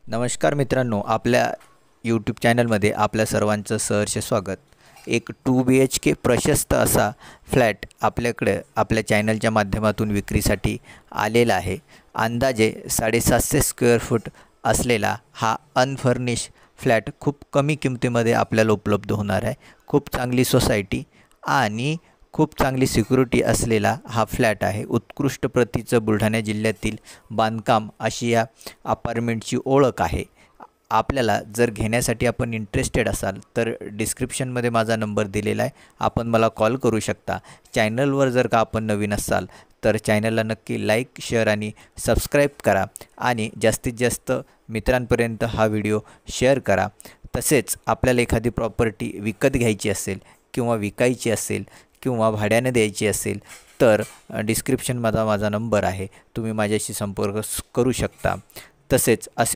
नमस्कार मित्रांनो, आपल्या यूट्यूब चॅनलमध्ये आपल्या सर्वांचं सहर्ष स्वागत। एक 2 BHK प्रशस्त असा फ्लॅट आपल्याकडे आपल्या चॅनलच्या माध्यमातून विक्रीसाठी आलेला आहे। अंदाजे 750 स्क्वेअर फूट असलेला हा अनफर्निश फ्लॅट खूप कमी किमतीमध्ये आपल्याला उपलब्ध होणार आहे। खूप चांगली सोसायटी आणि खूप चांगली सिक्युरिटी असलेला हा फ्लॅट आहे। उत्कृष्ट प्रतीचं बुलढाणा जिल्ह्यातील बांधकाम अशी या अपार्टमेंटची ओळख आहे। आपल्याला जर घेण्यासाठी आपण इंटरेस्टेड असाल तर डिस्क्रिप्शनमध्ये माझा नंबर दिलेला आहे, आपण मला कॉल करू शकता। चॅनलवर जर का आपण नवीन असाल तर चॅनलला नक्की लाईक, शेअर आणि सबस्क्राईब करा आणि जास्तीत जास्त मित्रांपर्यंत हा व्हिडिओ शेअर करा। तसेच आपल्याला एखादी प्रॉपर्टी विकत घ्यायची असेल किंवा विकायची असेल किंवा भाड्याने द्यायची असेल तर डिस्क्रिप्शनमध्ये माझा नंबर आहे, तुम्ही माझ्याशी संपर्क करू शकता। तसेच असे